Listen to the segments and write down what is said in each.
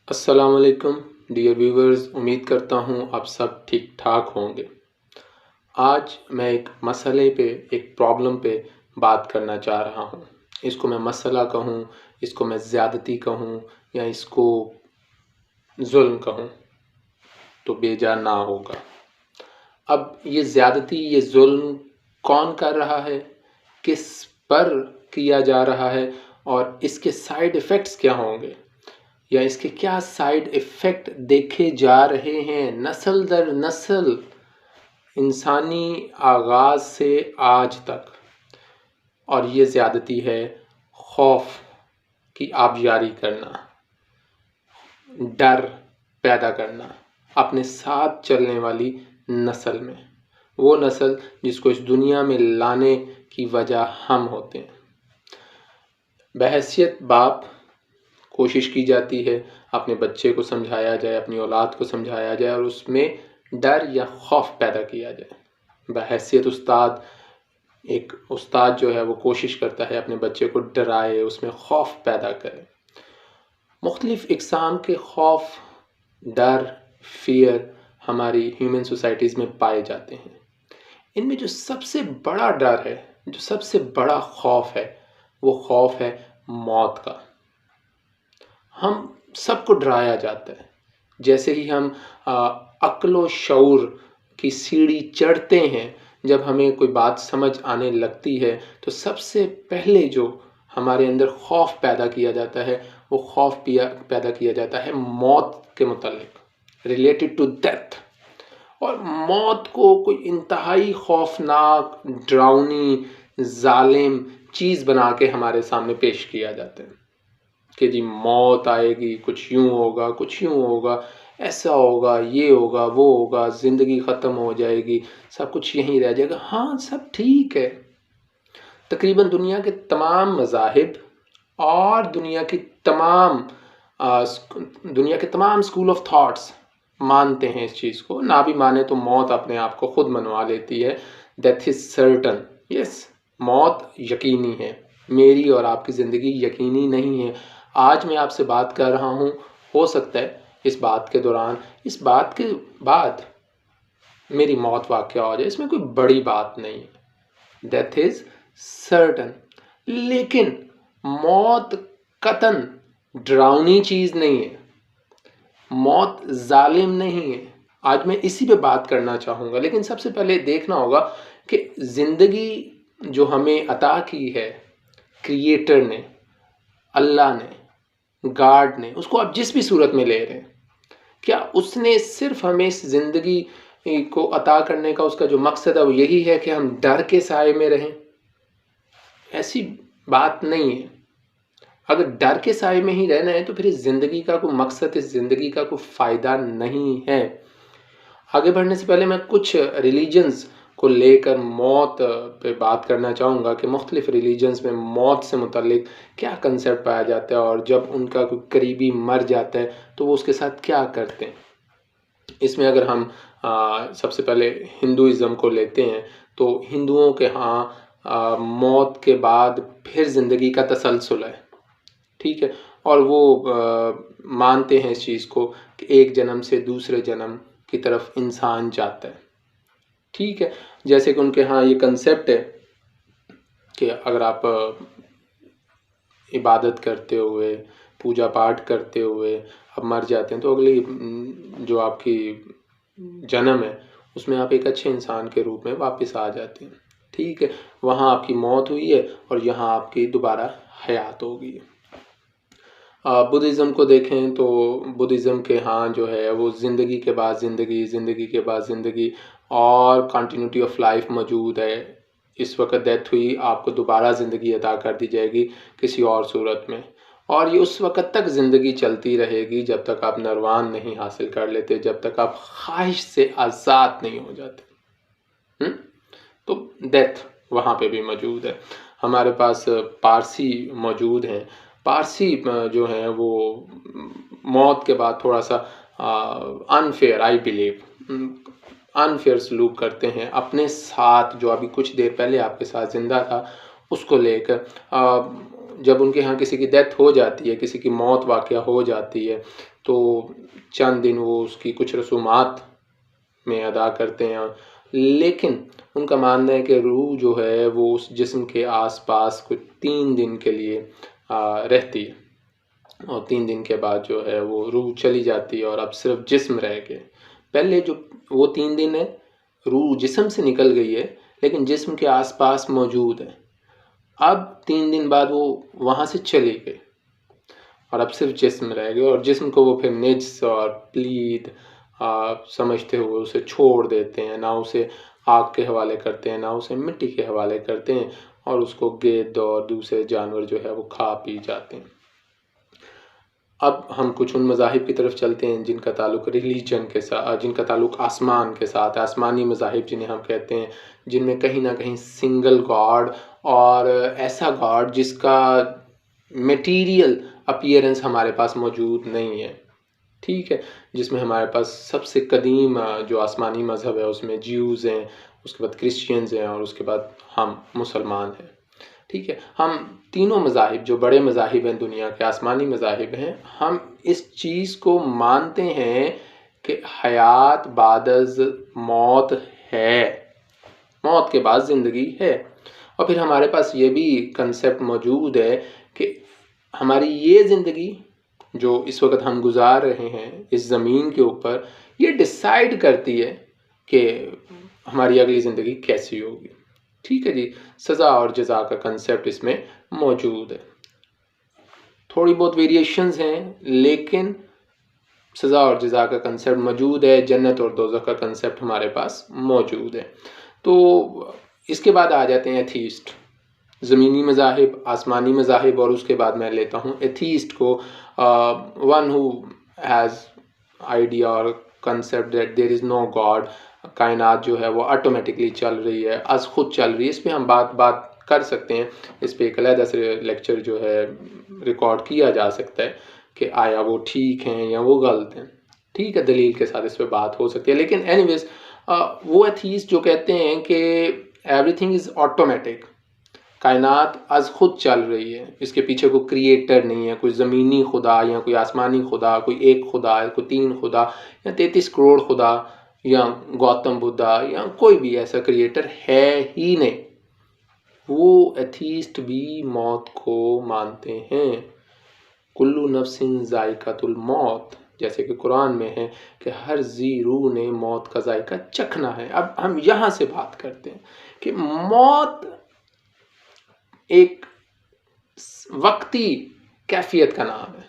अस्सलाम वालेकुम dear viewers, उम्मीद करता हूँ आप सब ठीक ठाक होंगे। आज मैं एक मसले पे, एक प्रॉब्लम पे बात करना चाह रहा हूँ। इसको मैं मसला कहूँ, इसको मैं ज़्यादती कहूँ या इसको जुल्म कहूँ तो बेजा ना होगा। अब ये ज़्यादती, ये जुल्म कौन कर रहा है, किस पर किया जा रहा है और इसके साइड इफ़ेक्ट्स क्या होंगे या इसके क्या साइड इफ़ेक्ट देखे जा रहे हैं नस्ल दर नस्ल, इंसानी आगाज़ से आज तक। और ये ज़्यादती है खौफ की आबियारी करना, डर पैदा करना अपने साथ चलने वाली नस्ल में, वो नस्ल जिसको इस दुनिया में लाने की वजह हम होते हैं। बहैसियत बाप कोशिश की जाती है अपने बच्चे को समझाया जाए, अपनी औलाद को समझाया जाए और उसमें डर या खौफ पैदा किया जाए। बहैसियत उस्ताद, एक उस्ताद जो है वो कोशिश करता है अपने बच्चे को डराए, उसमें खौफ पैदा करे। मुख्तलिफ़ इक़साम के खौफ, डर, फियर हमारी ह्यूमन सोसाइटीज़ में पाए जाते हैं। इनमें जो सबसे बड़ा डर है, जो सबसे बड़ा खौफ है, वो खौफ है मौत का। हम सबको डराया जाता है। जैसे ही हम अक्ल व शऊर की सीढ़ी चढ़ते हैं, जब हमें कोई बात समझ आने लगती है तो सबसे पहले जो हमारे अंदर खौफ पैदा किया जाता है, वो खौफ पैदा किया जाता है मौत के मुतालिक, रिलेटेड टू डेथ। और मौत को कोई इंतहाई खौफनाक, डरावनी, जालिम चीज़ बना के हमारे सामने पेश किया जाता है कि जी मौत आएगी, कुछ यूँ होगा, कुछ यूँ होगा, ऐसा होगा, ये होगा, वो होगा, ज़िंदगी ख़त्म हो जाएगी, सब कुछ यहीं रह जाएगा। हाँ, सब ठीक है। तकरीबन दुनिया के तमाम मज़ाहिब और दुनिया की तमाम स्कूल ऑफ थॉट्स मानते हैं इस चीज़ को। ना भी माने तो मौत अपने आप को खुद मनवा लेती है। Death is certain. यस, मौत यकीनी है। मेरी और आपकी ज़िंदगी यकीनी नहीं है। आज मैं आपसे बात कर रहा हूँ, हो सकता है इस बात के दौरान, इस बात के बाद मेरी मौत वाक़या हो जाए। इसमें कोई बड़ी बात नहीं है। Death is certain. लेकिन मौत कतन डरावनी चीज़ नहीं है, मौत जालिम नहीं है। आज मैं इसी पे बात करना चाहूँगा। लेकिन सबसे पहले देखना होगा कि ज़िंदगी जो हमें अता की है क्रिएटर ने, अल्लाह ने, गॉड ने, उसको आप जिस भी सूरत में ले रहे हैं, क्या उसने सिर्फ हमें इस ज़िंदगी को अता करने का उसका जो मकसद है वो यही है कि हम डर के साए में रहें? ऐसी बात नहीं है। अगर डर के साए में ही रहना है तो फिर इस ज़िंदगी का कोई मकसद, इस ज़िंदगी का कोई फ़ायदा नहीं है। आगे बढ़ने से पहले मैं कुछ रिलीजन्स को लेकर मौत पे बात करना चाहूँगा कि मुख्तलिफ़ रिलीजन्स में मौत से मुतल्लिक क्या कंसेप्ट पाया जाता है और जब उनका कोई करीबी मर जाता है तो वो उसके साथ क्या करते हैं। इसमें अगर हम सबसे पहले हिंदुइज़्म को लेते हैं तो हिंदुओं के यहाँ मौत के बाद फिर ज़िंदगी का तसलसल है, ठीक है। और वो मानते हैं इस चीज़ को कि एक जन्म से दूसरे जन्म की तरफ इंसान जाता है, ठीक है। जैसे कि उनके यहाँ ये कंसेप्ट है कि अगर आप इबादत करते हुए, पूजा पाठ करते हुए आप मर जाते हैं तो अगली जो आपकी जन्म है उसमें आप एक अच्छे इंसान के रूप में वापस आ जाते हैं, ठीक है। वहाँ आपकी मौत हुई है और यहाँ आपकी दोबारा हयात हो गई है। बुद्धिज़्म को देखें तो बुद्धिज़्म के यहाँ जो है वो ज़िंदगी के बाद ज़िंदगी, ज़िंदगी के बाद ज़िंदगी और कंटिन्यूटी ऑफ लाइफ मौजूद है। इस वक्त डेथ हुई, आपको दोबारा ज़िंदगी अता कर दी जाएगी किसी और सूरत में, और ये उस वक्त तक ज़िंदगी चलती रहेगी जब तक आप निर्वाण नहीं हासिल कर लेते, जब तक आप ख्वाहिश से आज़ाद नहीं हो जाते। तो डेथ वहाँ पे भी मौजूद है। हमारे पास पारसी मौजूद हैं। पारसी जो हैं वो मौत के बाद थोड़ा सा अनफेयर, आई बिलीव अनफेयर सलूक करते हैं अपने साथ, जो अभी कुछ देर पहले आपके साथ ज़िंदा था उसको लेकर। जब उनके यहाँ किसी की डेथ हो जाती है, किसी की मौत वाक़या हो जाती है तो चंद दिन वो उसकी कुछ रसूमात में अदा करते हैं, लेकिन उनका मानना है कि रूह जो है वो उस जिस्म के आसपास कुछ 3 दिन के लिए रहती है, और 3 दिन के बाद जो है वो रूह चली जाती है और अब सिर्फ जिस्म रह गए। पहले जो वो 3 दिन है रूह जिस्म से निकल गई है लेकिन जिस्म के आसपास मौजूद है। अब 3 दिन बाद वो वहाँ से चली गई और अब सिर्फ जिस्म रह गए, और जिस्म को वो फिर निज्स और प्लीद समझते हुए उसे छोड़ देते हैं। ना उसे आग के हवाले करते हैं, ना उसे मिट्टी के हवाले करते हैं, और उसको गिद्ध और दूसरे जानवर जो है वो खा पी जाते हैं। अब हम कुछ उन मज़ाहिब की तरफ चलते हैं जिनका ताल्लुक रिलीजन के साथ, जिनका ताल्लुक आसमान के साथ, आसमानी मज़ाहिब जिन्हें हम कहते हैं, जिनमें कहीं ना कहीं सिंगल गॉड और ऐसा गॉड जिसका मटेरियल अपीयरेंस हमारे पास मौजूद नहीं है, ठीक है। जिसमें हमारे पास सबसे कदीम जो आसमानी मज़हब है उसमें ज्यूज़ हैं, उसके बाद क्रिश्चियंस हैं, और उसके बाद हम मुसलमान हैं, ठीक है। हम तीनों मज़ाहिब जो बड़े मज़ाहिब हैं दुनिया के, आसमानी मज़ाहिब हैं, हम इस चीज़ को मानते हैं कि हयात बादज़ मौत है, मौत के बाद ज़िंदगी है। और फिर हमारे पास ये भी कंसेप्ट मौजूद है कि हमारी ये ज़िंदगी जो इस वक्त हम गुजार रहे हैं इस ज़मीन के ऊपर, ये डिसाइड करती है कि हमारी अगली ज़िंदगी कैसी होगी, ठीक है जी। सज़ा और जज़ा का कंसेप्ट इसमें मौजूद है। थोड़ी बहुत वेरिएशंस हैं लेकिन सज़ा और जज़ा का कंसेप्ट मौजूद है, जन्नत और दोज़ख का कंसेप्ट हमारे पास मौजूद है। तो इसके बाद आ जाते हैं एथीस्ट, ज़मीनी मज़ाहिब, आसमानी मज़ाहिब, और उसके बाद मैं लेता हूँ एथीस्ट को, वन हु हैज़ आइडिया और concept that there is no god, कायनात जो है वो ऑटोमेटिकली चल रही है, अज खुद चल रही है। इस पर हम बात कर सकते हैं, इस पर एक अलग से लेक्चर जो है रिकॉर्ड किया जा सकता है कि आया वो ठीक हैं या वो गलत हैं, ठीक है। दलील के साथ इस पर बात हो सकती है। लेकिन एनीवेज वो एथीस्ट जो कहते हैं कि एवरीथिंग इज़ ऑटोमेटिक, कायनात आज खुद चल रही है, इसके पीछे कोई क्रिएटर नहीं है, कोई ज़मीनी खुदा या कोई आसमानी खुदा, कोई एक खुदा, कोई 3 खुदा या 33 करोड़ खुदा या गौतम बुद्धा या कोई भी ऐसा क्रिएटर है ही नहीं। वो एथीस्ट भी मौत को मानते हैं। कुल्लु नफ्सिन ज़ाइक़ातुल मौत, जैसे कि कुरान में है कि हर जी रूह ने मौत का जायका चखना है। अब हम यहाँ से बात करते हैं कि मौत एक वक्ती कैफियत का नाम है।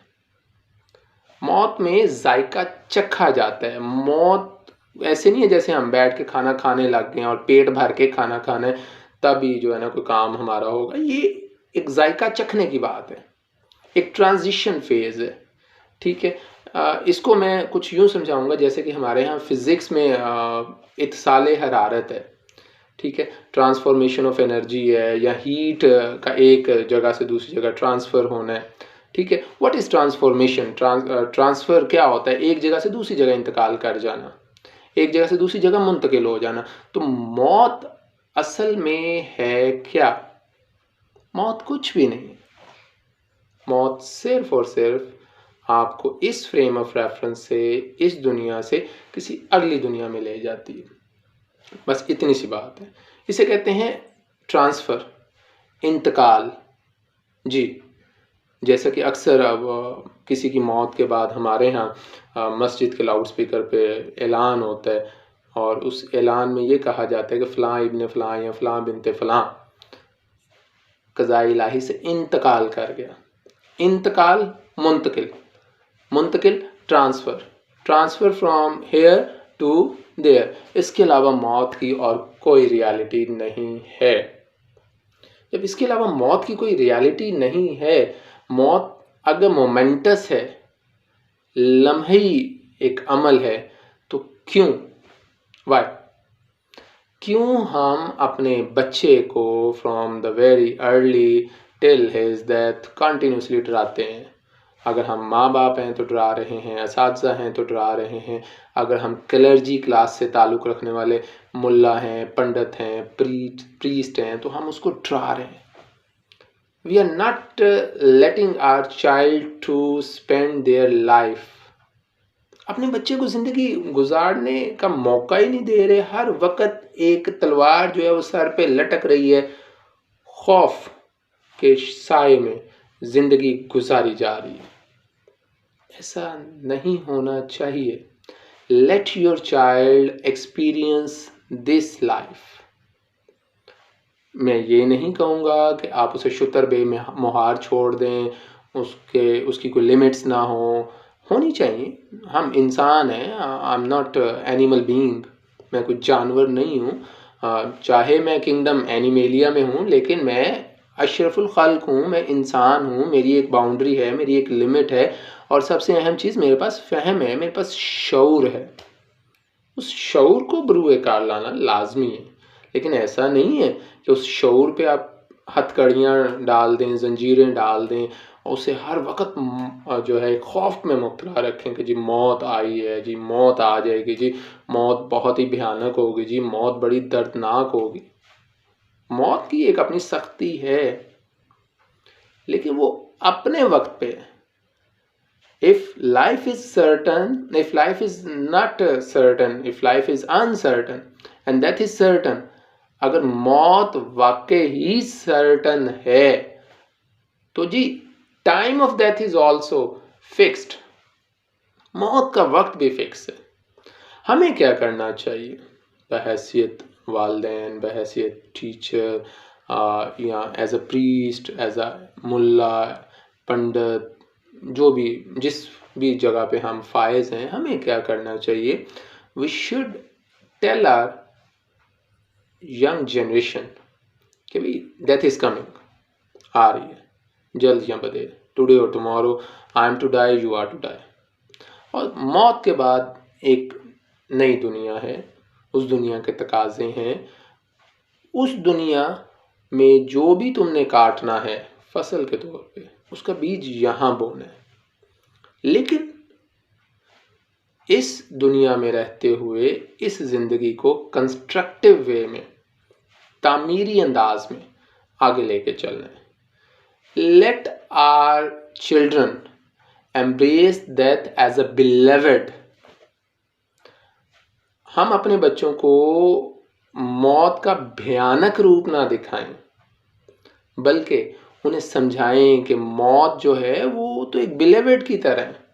मौत में जायका चखा जाता है। मौत ऐसे नहीं है जैसे हम बैठ के खाना खाने लग गए और पेट भर के खाना खाना है तभी जो है ना कोई काम हमारा होगा। ये एक जायका चखने की बात है, एक ट्रांजिशन फेज है, ठीक है। इसको मैं कुछ यूँ समझाऊंगा जैसे कि हमारे यहाँ फिज़िक्स में इत्साले हरारत है, ठीक है, ट्रांसफॉर्मेशन ऑफ एनर्जी है, या हीट का एक जगह से दूसरी जगह ट्रांसफ़र होना है, ठीक है। What is transformation? ट्रांसफ़र क्या होता है? एक जगह से दूसरी जगह इंतकाल कर जाना, एक जगह से दूसरी जगह मुंतकिल हो जाना। तो मौत असल में है क्या? मौत कुछ भी नहीं। मौत सिर्फ और सिर्फ आपको इस फ्रेम ऑफ रेफरेंस से, इस दुनिया से किसी अगली दुनिया में ले जाती है, बस इतनी सी बात है। इसे कहते हैं ट्रांसफ़र, इंतकाल जी। जैसा कि अक्सर अब किसी की मौत के बाद हमारे यहाँ मस्जिद के लाउड स्पीकर पे ऐलान होता है और उस ऐलान में ये कहा जाता है कि फ़लाँ इब्न फ़लाँ या फ़लाँ बिनते फ़लाँ क़ज़ाए इलाही से इंतकाल कर गया। इंतकाल मुंतकिल, मुंतकिल transfer, transfer from here to there. इसके अलावा मौत की और कोई रियलिटी नहीं है। जब इसके अलावा मौत की कोई रियलिटी नहीं है, मौत अगर मोमेंटस है, लम्ही एक अमल है, तो क्यों, वाई, क्यों हम अपने बच्चे को from the very early till his death continuously डराते हैं? अगर हम माँ बाप हैं तो डरा रहे हैं, असातिज़ा हैं तो डरा रहे हैं, अगर हम क्लर्जी क्लास से ताल्लुक़ रखने वाले मुल्ला हैं, पंडित हैं, प्रीस्ट हैं, तो हम उसको डरा रहे हैं। We are not letting our child to spend their life अपने बच्चे को ज़िंदगी गुजारने का मौका ही नहीं दे रहे। हर वक्त एक तलवार जो है वो सर पे लटक रही है, खौफ के साए में ज़िंदगी गुजारी जा रही है। ऐसा नहीं होना चाहिए। Let your child experience this life. मैं ये नहीं कहूँगा कि आप उसे शुतर बे में मोहार छोड़ दें, उसकी कोई लिमिट्स ना होनी चाहिए। हम इंसान हैं, I am not animal being, मैं कोई जानवर नहीं हूँ। चाहे मैं किंगडम एनिमेलिया में हूँ, लेकिन मैं अशरफुल खल्क हूँ, मैं इंसान हूँ। मेरी एक बाउंड्री है, मेरी एक लिमिट है, और सबसे अहम चीज़ मेरे पास फ़हम है, मेरे पास शऊर है। उस शऊर को बरूए कार लाना लाजमी है, लेकिन ऐसा नहीं है कि उस शऊर पे आप हथकड़ियाँ डाल दें, जंजीरें डाल दें और उसे हर वक्त जो है खौफ में मुब्तला रखें कि जी मौत आई है, जी मौत आ जाएगी, जी मौत बहुत ही भयानक होगी, जी मौत बड़ी दर्दनाक होगी। मौत की एक अपनी सख्ती है, लेकिन वो अपने वक्त पे है। If life is certain, if life is not certain, if life is uncertain and that is certain, अगर मौत वाकई ही सर्टन है तो जी time of death is also fixed. मौत का वक्त भी फिक्स है। हमें क्या करना चाहिए बहैसियत वालिदैन, बहैसियत टीचर, या as a priest, as a मुल्ला, पंडित, जो भी जिस भी जगह पे हम फायज हैं, हमें क्या करना चाहिए? We should tell our young generation कि भाई डेथ इज कमिंग, आ रही है जल्द या बदे, टुडे और tomorrow, I am to die, you are to die. और मौत के बाद एक नई दुनिया है, उस दुनिया के तकाजे हैं। उस दुनिया में जो भी तुमने काटना है फसल के तौर पे, उसका बीज यहाँ बोना है। लेकिन इस दुनिया में रहते हुए इस जिंदगी को कंस्ट्रक्टिव वे में, तामीरी अंदाज में आगे लेके चलना है। Let our children embrace death as a beloved. हम अपने बच्चों को मौत का भयानक रूप ना दिखाएं, बल्कि उन्हें समझाएं कि मौत जो है वो तो एक बिलेवेड की तरह है।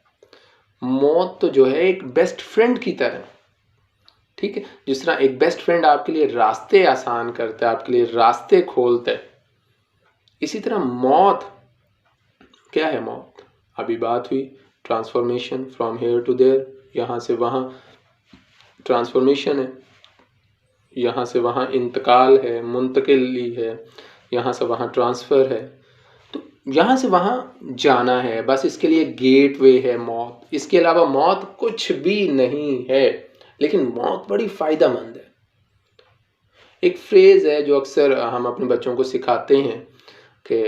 मौत तो जो है एक बेस्ट फ्रेंड की तरह, ठीक है। जिस तरह एक बेस्ट फ्रेंड आपके लिए रास्ते आसान करता है, आपके लिए रास्ते खोलता है, इसी तरह मौत क्या है? मौत अभी बात हुई transformation from here to there, यहाँ से वहाँ ट्रांसफॉर्मेशन है, यहाँ से वहाँ इंतकाल है, मुंतकिली है, यहाँ से वहाँ ट्रांसफ़र है। तो यहाँ से वहाँ जाना है, बस इसके लिए गेट वे है मौत। इसके अलावा मौत कुछ भी नहीं है, लेकिन मौत बड़ी फ़ायदेमंद है। एक फ्रेज़ है जो अक्सर हम अपने बच्चों को सिखाते हैं कि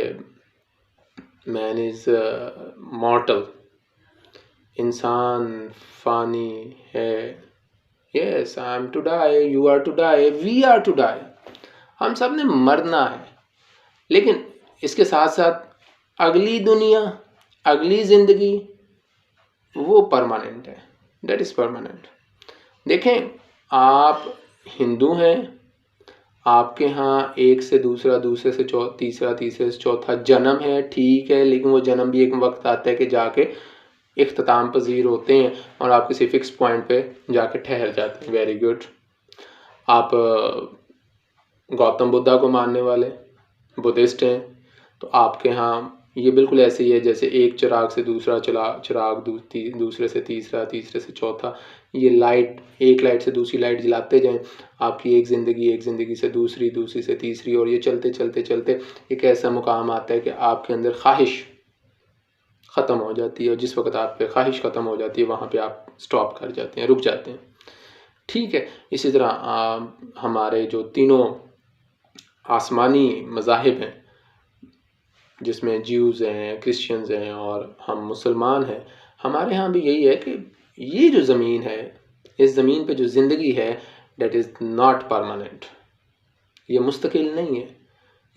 मैन इज़ मॉर्टल, इंसान फ़ानी है। Yes, I am to die, you are to die, we are to die. हम सब ने मरना है, लेकिन इसके साथ साथ अगली दुनिया, अगली ज़िंदगी वो परमानेंट है, दैट इज़ परमानेंट। देखें, आप हिंदू हैं, आपके यहाँ एक से दूसरा, दूसरे से तीसरा, तीसरे से चौथा जन्म है, ठीक है, लेकिन वो जन्म भी एक वक्त आता है कि जाके इख्तिताम पजीर होते हैं और आप किसी फिक्स पॉइंट पे जाके ठहर जाते हैं। Very good. आप गौतम बुद्धा को मानने वाले बुद्धिस्ट हैं, तो आपके यहाँ ये बिल्कुल ऐसे ही है जैसे एक चिराग से दूसरा चिराग, दूसरे से तीसरा, तीसरे से चौथा, ये लाइट, एक लाइट से दूसरी लाइट जलाते जाएं। आपकी एक ज़िंदगी से दूसरी, दूसरी से तीसरी, और ये चलते चलते चलते एक ऐसा मुकाम आता है कि आपके अंदर ख्वाहिश ख़त्म हो जाती है, और जिस वक्त आप पे ख्वाहिश ख़त्म हो जाती है वहाँ पे आप स्टॉप कर जाते हैं, रुक जाते हैं, ठीक है। इसी तरह हमारे जो तीनों आसमानी मज़ाहिब हैं, जिसमें ज्यूज़ हैं, क्रिश्चियंस हैं और हम मुसलमान हैं, हमारे यहाँ भी यही है कि ये जो ज़मीन है, इस ज़मीन पे जो ज़िंदगी है, डेट इज़ नॉट परमानेंट। ये मुस्तकिल नहीं है,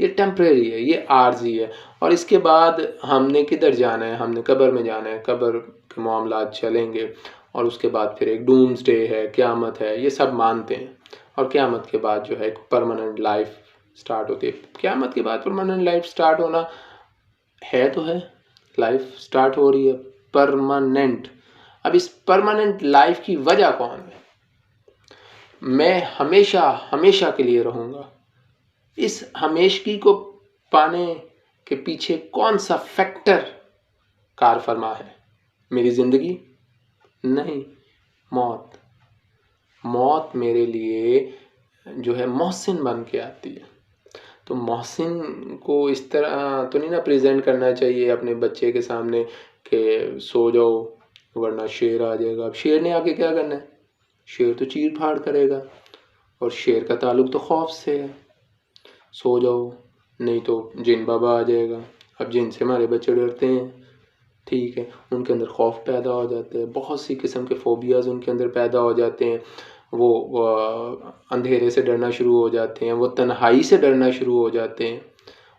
ये टेम्परेरी है, ये आर्जी है। और इसके बाद हमने किधर जाना है, हमने कब्र में जाना है, कब्र के मामलात चलेंगे और उसके बाद फिर एक डूम्सडे है, क़यामत है, ये सब मानते हैं। और क़यामत के बाद जो है एक परमानेंट लाइफ स्टार्ट होती है। क़यामत के बाद परमानेंट लाइफ स्टार्ट होना है तो है, लाइफ स्टार्ट हो रही है परमानेंट। अब इस परमानेंट लाइफ की वजह कौन है? मैं हमेशा हमेशा के लिए रहूँगा। इस हमेशगी को पाने के पीछे कौन सा फैक्टर कार फरमा है? मेरी ज़िंदगी? नहीं, मौत। मौत मेरे लिए जो है मोहसिन बन के आती है। तो मोहसिन को इस तरह तो नहीं ना प्रेजेंट करना चाहिए अपने बच्चे के सामने कि सो जाओ वरना शेर आ जाएगा। अब शेर ने आके क्या करना है? शेर तो चीर फाड़ करेगा और शेर का ताल्लुक तो खौफ से है। सो जाओ नहीं तो जिन बाबा आ जाएगा। अब जिन से हमारे बच्चे डरते हैं, ठीक है, उनके अंदर खौफ पैदा हो जाते हैं, बहुत सी किस्म के फोबियाज उनके अंदर पैदा हो जाते हैं। वो अंधेरे से डरना शुरू हो जाते हैं, वो तन्हाई से डरना शुरू हो जाते हैं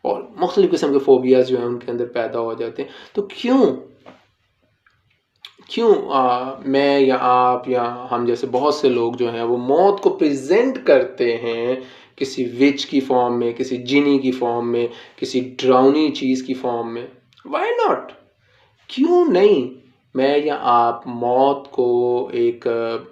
और मुख्तलिफ़ किस्म के फोबियाज जो हैं उनके अंदर पैदा हो जाते हैं। तो क्यों मैं या आप या हम जैसे बहुत से लोग जो हैं वो मौत को प्रेजेंट करते हैं किसी विच की फॉर्म में, किसी जिनी की फॉर्म में, किसी ड्राउनी चीज़ की फॉर्म में? Why not? क्यों नहीं मैं या आप मौत को एक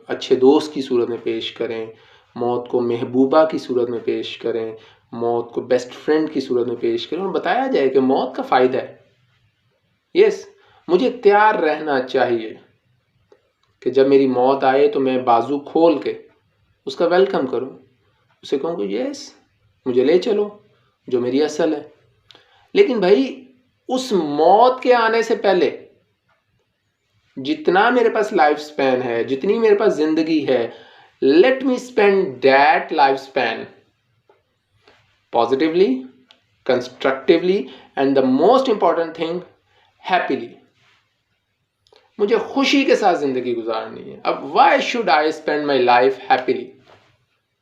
अच्छे दोस्त की सूरत में पेश करें, मौत को महबूबा की सूरत में पेश करें, मौत को बेस्ट फ्रेंड की सूरत में पेश करें और बताया जाए कि मौत का फ़ायदा है। यस, मुझे तैयार रहना चाहिए कि जब मेरी मौत आए तो मैं बाजू खोल के उसका वेलकम करूं, उसे कहूँ कि यस मुझे ले चलो जो मेरी असल है। लेकिन भाई उस मौत के आने से पहले जितना मेरे पास लाइफ स्पैन है, जितनी मेरे पास जिंदगी है, let me spend that life span positively, constructively and the most important thing happily. मुझे खुशी के साथ जिंदगी गुजारनी है। अब why should I spend my life happily?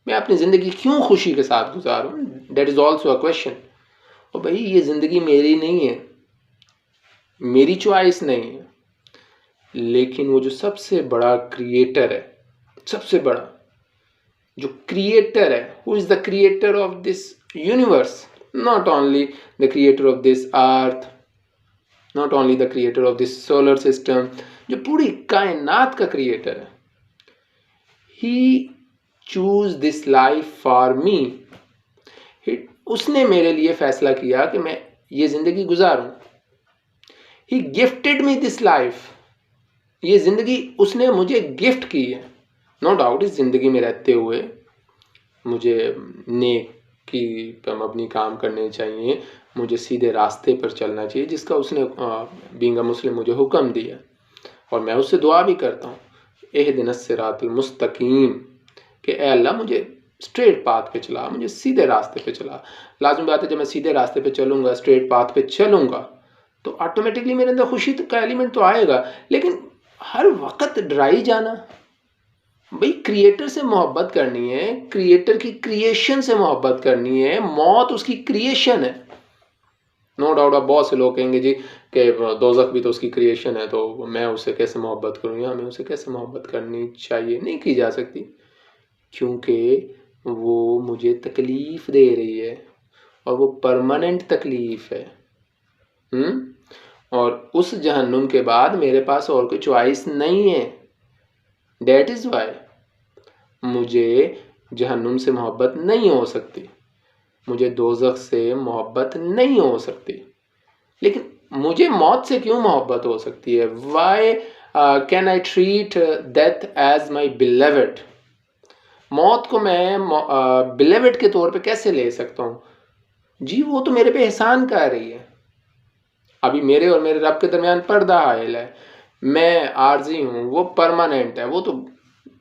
मैं अपनी जिंदगी क्यों खुशी के साथ गुजारूं? That is also a question. और भाई ये जिंदगी मेरी नहीं है, मेरी चॉइस नहीं है, लेकिन वो जो सबसे बड़ा क्रिएटर है, सबसे बड़ा जो क्रिएटर है, who is the creator of this universe, not only the creator of this earth, not only the creator of this solar system, जो पूरी कायनात का क्रिएटर है, he choose this life for me. उसने मेरे लिए फैसला किया कि मैं ये जिंदगी गुजारूं। He gifted me this life, ये जिंदगी उसने मुझे गिफ्ट की है। नो डाउट इस जिंदगी में रहते हुए मुझे नेकी पर मबनी काम करने चाहिए, मुझे सीधे रास्ते पर चलना चाहिए जिसका उसने बीइंग अ मुस्लिम मुझे हुक्म दिया। और मैं उससे दुआ भी करता हूँ, इहदिनस सिरातुल मुस्तकीम, कि ए अल्लाह मुझे स्ट्रेट पाथ पे चला, मुझे सीधे रास्ते पे चला। लाजमी बात है जब मैं सीधे रास्ते पे चलूँगा, स्ट्रेट पाथ पे चलूँगा तो ऑटोमेटिकली मेरे अंदर खुशी का एलिमेंट तो आएगा। लेकिन हर वक्त डराई जाना, भाई क्रिएटर से मोहब्बत करनी है, क्रिएटर की क्रिएशन से मोहब्बत करनी है, मौत उसकी क्रिएशन है। नो डाउट अब बहुत से लोग कहेंगे जी कि दोज़ख भी तो उसकी क्रिएशन है, तो मैं उससे कैसे मोहब्बत करूँ या हमें उससे कैसे मोहब्बत करनी चाहिए? नहीं की जा सकती, क्योंकि वो मुझे तकलीफ़ दे रही है और वो परमानेंट तकलीफ़ है। और उस जहन्नुम के बाद मेरे पास और कोई चॉइस नहीं है। That is why मुझे जहन्नुम से मोहब्बत नहीं हो सकती, मुझे दोज़ख से मोहब्बत नहीं हो सकती। लेकिन मुझे मौत से क्यों मोहब्बत हो सकती है? Why can I treat death as my beloved? मौत को मैं beloved के तौर पे कैसे ले सकता हूँ? जी वो तो मेरे पे एहसान कर रही है। अभी मेरे और मेरे रब के दरमियान पर्दा हायल है, मैं आर्जी हूँ, वो परमानेंट है। वो तो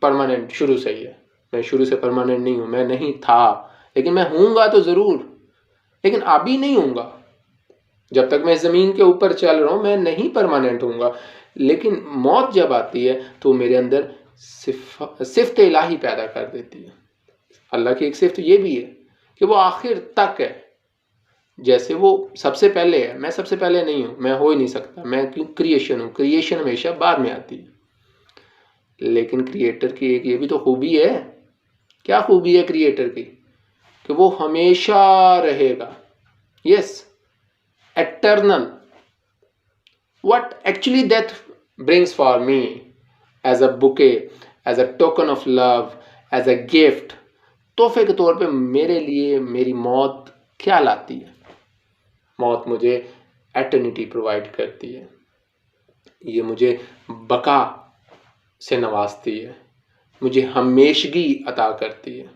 परमानेंट शुरू से ही है, मैं शुरू से परमानेंट नहीं हूँ, मैं नहीं था, लेकिन मैं हूँगा तो ज़रूर, लेकिन अभी नहीं हूँगा। जब तक मैं ज़मीन के ऊपर चल रहा हूँ मैं नहीं परमानेंट हूँगा। लेकिन मौत जब आती है तो मेरे अंदर सिफ़त इलाही पैदा कर देती है। अल्लाह की एक सिफ़त ये भी है कि वो आखिर तक है, जैसे वो सबसे पहले है, मैं सबसे पहले नहीं हूँ, मैं हो ही नहीं सकता, मैं क्यों क्रिएशन हूँ, क्रिएशन हमेशा बाद में आती है। लेकिन क्रिएटर की एक ये भी तो खूबी है, क्या खूबी है क्रिएटर की, कि वो हमेशा रहेगा, yes, eternal. What actually death brings for me as a bouquet, as a token of love, as a gift, तोहफे के तौर पे मेरे लिए मेरी मौत क्या लाती है। मौत मुझे एटर्निटी प्रोवाइड करती है, ये मुझे बका से नवाजती है, मुझे हमेशगी अता करती है।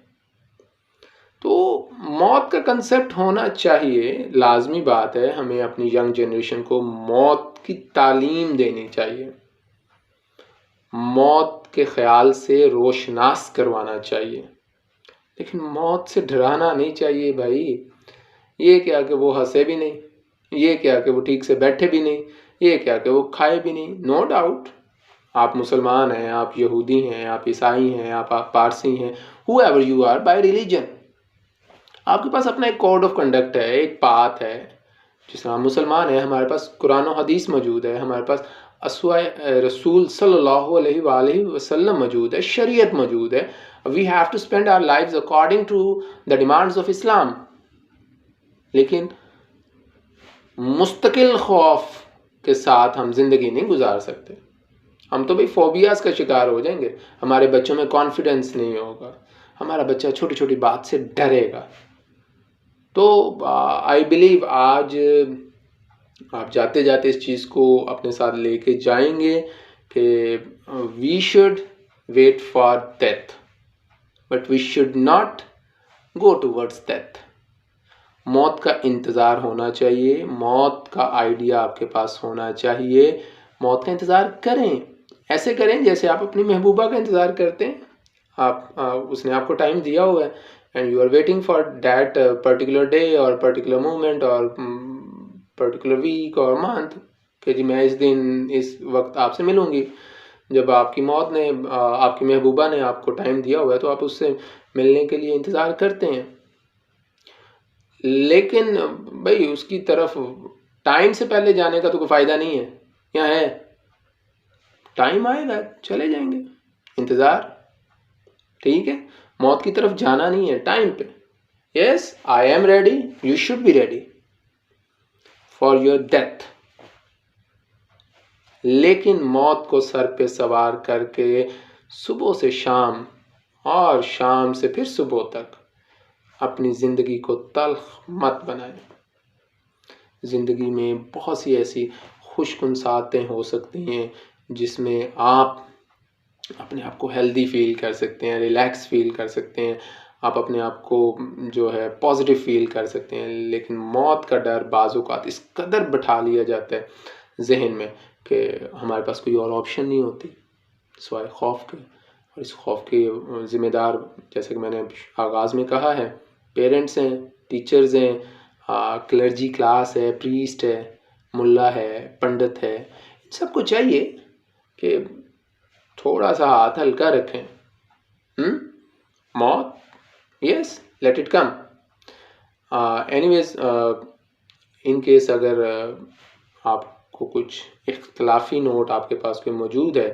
तो मौत का कंसेप्ट होना चाहिए, लाजमी बात है, हमें अपनी यंग जनरेशन को मौत की तालीम देनी चाहिए, मौत के ख्याल से रोशनास करवाना चाहिए, लेकिन मौत से डराना नहीं चाहिए भाई। ये क्या कि वो हंसे भी नहीं, ये क्या कि वो ठीक से बैठे भी नहीं, ये क्या कि वो खाए भी नहीं। नो डाउट, आप मुसलमान हैं, आप यहूदी हैं, आप ईसाई हैं, आप पारसी हैं, whoever you are by religion, आपके पास अपना एक कोड ऑफ कंडक्ट है, एक पाथ है। जिस तरह मुसलमान है, हमारे पास कुरान और हदीस मौजूद है, हमारे पास अस्वाए रसूल सल्लल्लाहु अलैहि वसल्लम मौजूद है, शरीयत मौजूद है। We have to spend our lives according to the demands of Islam. लेकिन मुस्तकिल खौफ के साथ हम जिंदगी नहीं गुजार सकते। हम तो भाई फोबियाज का शिकार हो जाएंगे, हमारे बच्चों में कॉन्फिडेंस नहीं होगा, हमारा बच्चा छोटी छोटी बात से डरेगा। तो आई बिलीव आज आप जाते जाते इस चीज़ को अपने साथ लेके जाएंगे कि we should wait for death, but we should not go towards death. मौत का इंतज़ार होना चाहिए, मौत का आइडिया आपके पास होना चाहिए, मौत का इंतज़ार करें, ऐसे करें जैसे आप अपनी महबूबा का इंतज़ार करते हैं। उसने आपको टाइम दिया हुआ है and you are waiting for that particular day और पर्टिकुलर मोमेंट और पर्टिकुलर वीक और मंथ कि जी मैं इस दिन इस वक्त आपसे मिलूंगी। जब आपकी मौत ने आपकी महबूबा ने आपको टाइम दिया हुआ है तो आप उससे मिलने के लिए इंतज़ार करते हैं। लेकिन भाई उसकी तरफ टाइम से पहले जाने का तो कोई फ़ायदा नहीं है। यहाँ है, टाइम आएगा चले जाएंगे, इंतज़ार, ठीक है। मौत की तरफ जाना नहीं है टाइम पे। Yes, I am ready, you should be ready for your death. लेकिन मौत को सर पे सवार करके सुबह से शाम और शाम से फिर सुबह तक अपनी ज़िंदगी को तल्ख मत बनाएं। ज़िंदगी में बहुत सी ऐसी खुशकुन सातें हो सकती हैं जिसमें आप अपने आप को हेल्दी फील कर सकते हैं, रिलैक्स फील कर सकते हैं, आप अपने आप को जो है पॉजिटिव फील कर सकते हैं। लेकिन मौत का डर बाज़-औक़ात इस कदर बिठा लिया जाता है जहन में कि हमारे पास कोई और ऑप्शन नहीं होती सिवाय खौफ के। और इस खौफ के ज़िम्मेदार, जैसे कि मैंने आगाज़ में कहा है, पेरेंट्स हैं, टीचर्स हैं, क्लर्जी क्लास है, प्रीस्ट है, मुल्ला है, पंडित है। इन सबको चाहिए कि थोड़ा सा हाथ हल्का रखें। मौत, yes, let it come. Anyways, in case अगर आपको कुछ इख्तलाफी नोट आपके पास कोई मौजूद है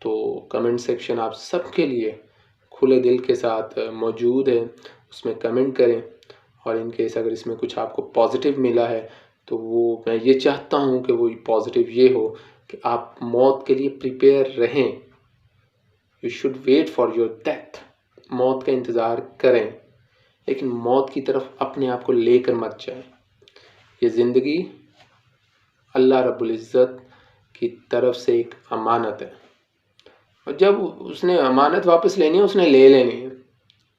तो कमेंट सेक्शन आप सबके लिए खुले दिल के साथ मौजूद है, उसमें कमेंट करें। और इन केस अगर इसमें कुछ आपको पॉजिटिव मिला है तो वो मैं ये चाहता हूँ कि वो पॉजिटिव ये हो कि आप मौत के लिए प्रिपेयर रहें। You should wait for your death, मौत का इंतज़ार करें, लेकिन मौत की तरफ अपने आप को लेकर मत जाएं। ये ज़िंदगी अल्लाह रब्बुल इज़्ज़त की तरफ से एक अमानत है, और जब उसने अमानत वापस लेनी है उसने ले लेनी है।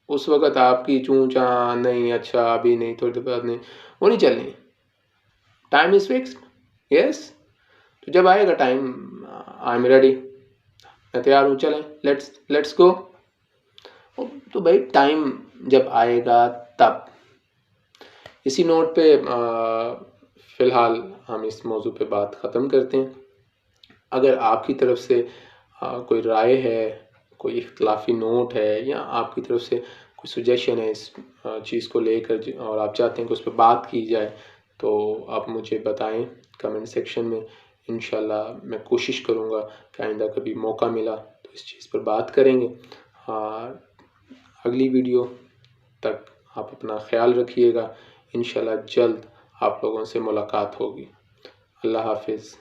उस वक़्त आपकी चूँ चाँ नहीं, अच्छा अभी नहीं, थोड़ी देर बाद नहीं, वो नहीं चलनी। Time is fixed, yes. तो जब आएगा टाइम, आई एम रेडी, मैं तैयार हूँ, चलें, लेट्स गो। तो भाई टाइम जब आएगा तब। इसी नोट पे फ़िलहाल हम इस मौजू पे बात ख़त्म करते हैं। अगर आपकी तरफ से कोई राय है, कोई इख्तलाफी नोट है, या आपकी तरफ से कोई सुजेशन है इस चीज़ को लेकर और आप चाहते हैं कि उस पर बात की जाए, तो आप मुझे बताएं कमेंट सेक्शन में। इंशाल्लाह मैं कोशिश करूँगा कि आइंदा कभी मौका मिला तो इस चीज़ पर बात करेंगे। अगली वीडियो तक आप अपना ख्याल रखिएगा। इंशाल्लाह जल्द आप लोगों से मुलाकात होगी। अल्लाह हाफिज़।